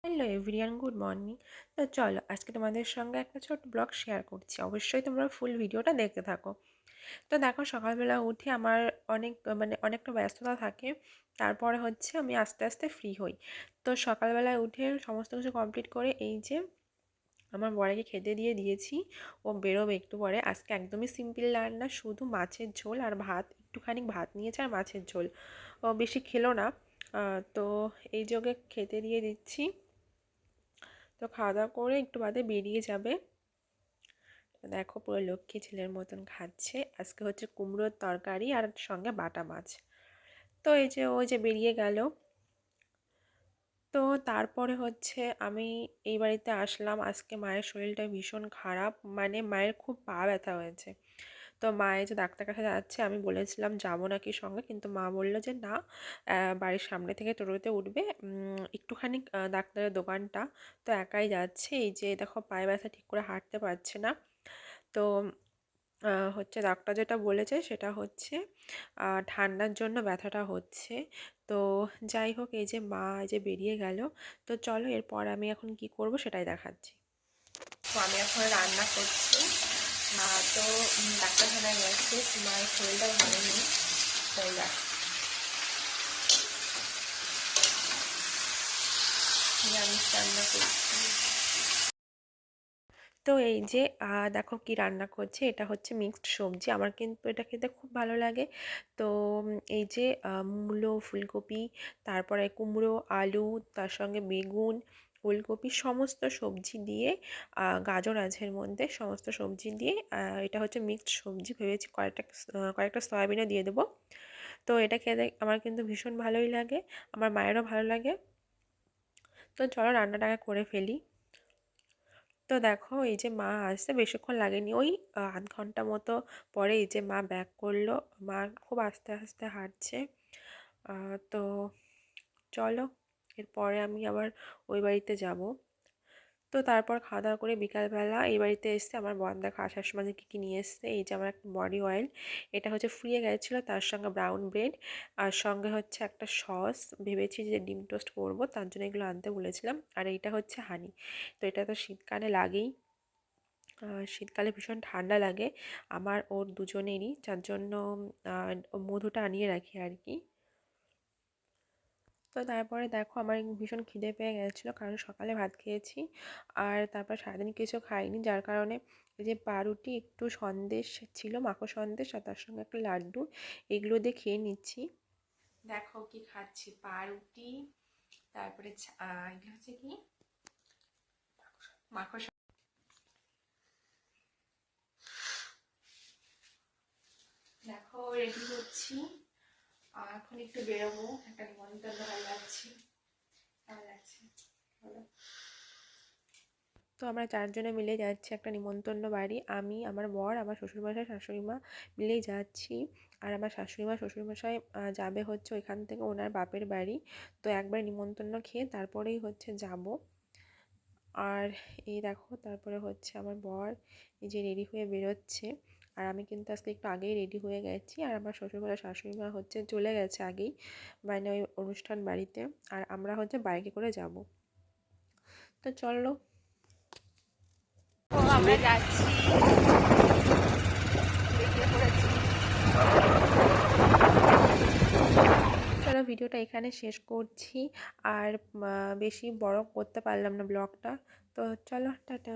Hello everyone, good morning. তো চলো আজকে তোমাদের সঙ্গে একটা ছোট ব্লগ শেয়ার করছি। অবশ্যই তোমরা ফুল ভিডিওটা দেখতে থাকো। তো দেখো, সকালবেলা উঠে আমার অনেক অনেকটা ব্যস্ততা থাকে। তারপরে হচ্ছে আমি আস্তে আস্তে ফ্রি হই। তো সকালবেলায় উঠে সমস্ত কিছু কমপ্লিট করে এই যে আমার বরকে খেতে দিয়ে দিয়েছি। ও বেরোবে একটু পরে। আজকে একদমই সিম্পল রান্না, শুধু মাছের ঝোল আর ভাত, একটুখানি ভাত নিয়েছে আর মাছের ঝোল। ও বেশি খেলো না। তো এই যে ওকে খেতে দিয়ে দিচ্ছি। তো খাওয়া দাওয়া করে একটু বাদে বেরিয়ে যাবে। দেখো পুরো লক্ষ্মী ছেলের মতন খাচ্ছে। আজকে হচ্ছে কুমড়োর তরকারি আর সঙ্গে বাটা মাছ। তো এই যে ওই যে বেরিয়ে গেল। তো তারপরে হচ্ছে আমি এই বাড়িতে আসলাম। আজকে মায়ের শরীরটা ভীষণ খারাপ, মায়ের খুব পা ব্যথা হয়েছে। তো মায়ের যে ডাক্তার কাছে যাচ্ছে, আমি বলেছিলাম যাবো নাকি সঙ্গে, কিন্তু মা বললো যে না, বাড়ির সামনে থেকে টোটোতে উঠবে, একটুখানি ডাক্তারের দোকানটা, তো একাই যাচ্ছে। এই যে দেখো পায়ে ব্যথা, ঠিক করে হাঁটতে পারছে না। তো হচ্ছে ডাক্তার যেটা বলেছে সেটা হচ্ছে ঠান্ডার জন্য ব্যথাটা হচ্ছে। তো যাই হোক, এই যে মা এই যে বেরিয়ে গেল। তো চলো এরপর আমি এখন কি করব সেটাই দেখাচ্ছি। তো আমি এখন রান্না করছি। মা তো ডাক্তারখানায় গেছে, মায়ের শরীরটা ভালো নেই, তাই নিরামিষ রান্না করছি। তো এই যে দেখো কি রান্না করছে, এটা হচ্ছে মিক্সড সবজি। আমার কিন্তু এটা খেতে খুব ভালো লাগে। তো এই যে মূলো, ফুলকপি, তারপরে কুমড়ো, আলু, তার সঙ্গে বেগুন, ফুলকপি, সমস্ত সবজি দিয়ে, গাজর আছে এর মধ্যে, সমস্ত সবজি দিয়ে এটা হচ্ছে মিক্সড সবজি। ভেবেছি কয়েকটা সয়াবিনও দিয়ে দেবো। তো এটা খেতে আমার কিন্তু ভীষণ ভালোই লাগে, আমার মায়েরও ভালো লাগে। তো চলো রান্নাটাকে করে ফেলি। তো দেখো এই যে মা আসতে বেশিক্ষণ লাগেনি, ওই আধ ঘন্টা মতো পরে এই যে মা ব্যাক করলো। মা খুব আস্তে আস্তে হাঁটছে। তো চলো এরপরে আমি আবার ওই বাড়িতে যাব। তো তারপর খাওয়া দাওয়া করে বিকালবেলা এই বাড়িতে এসে আমার বর দেখো আসার সময় যে কী কী নিয়ে এসছে। এই যে আমার একটা বডি অয়েল, এটা হচ্ছে ফুরিয়ে গেছিলো, তার সঙ্গে ব্রাউন ব্রেড, আর সঙ্গে হচ্ছে একটা সস। ভেবেছি যে ডিম টোস্ট করবো, তার জন্য এগুলো আনতে বলেছিলাম। আর এইটা হচ্ছে হানি। তো এটা তো শীতকালে লাগেই, শীতকালে ভীষণ ঠান্ডা লাগে আমার ওর দুজনেরই, যার জন্য মধুটা আনিয়ে রাখি আর কি। তো তারপরে দেখো আমার ভীষণ খিদে পেয়ে গেছিলো, কারণ সকালে ভাত খেয়েছি আর তারপর সারাদিন কিছু খাইনি, যার কারণে এই যে পাউরুটি, একটু সন্দেশ ছিল, মাখো সন্দেশ, আর তার সঙ্গে একটা লাড্ডু, এগুলো দিয়ে খেয়ে নিচ্ছি। দেখো কি খাচ্ছি, পাউরুটি, তারপরে এগুলো হচ্ছে কি মাখো। দেখো রেডি হচ্ছি, এখন একটু বেরোবো, একটা নিমন্ত্রণ হয়ে যাচ্ছি। কেমন লাগছে বলো? তো আমরা চারজনে মিলে যাচ্ছি একটা নিমন্ত্রণ বাড়ি। আমি, আমার বর, আমার শ্বশুরমশাই, শাশুড়িমা মিলেই যাচ্ছি। আর আমার শাশুড়িমা শ্বশুরমশাই যাবে হচ্ছে ওইখান থেকে ওনার বাপের বাড়ি। তো একবার নিমন্ত্রণ খেয়ে তারপরেই হচ্ছে যাব। আর এই দেখো তারপরে হচ্ছে আমার বর এই যে রেডি হয়ে বেরোচ্ছে। আর আমি কিন্তু আজকে একটু আগেই রেডি হয়ে গেছি। আর আমার শ্বশুরবাড়ির শাশুড়িমা হচ্ছে চলে গেছে আগেই, মানে ওই অনুষ্ঠান বাড়িতে। আর আমরা হচ্ছে বাইকে করে যাব। তো চলো আমরা যাচ্ছি, বেরিয়ে পড়েছি। চলো ভিডিওটা এখানে শেষ করছি। আর বেশি বড় করতে পারলাম না ব্লগটা। তো চলো টাটা।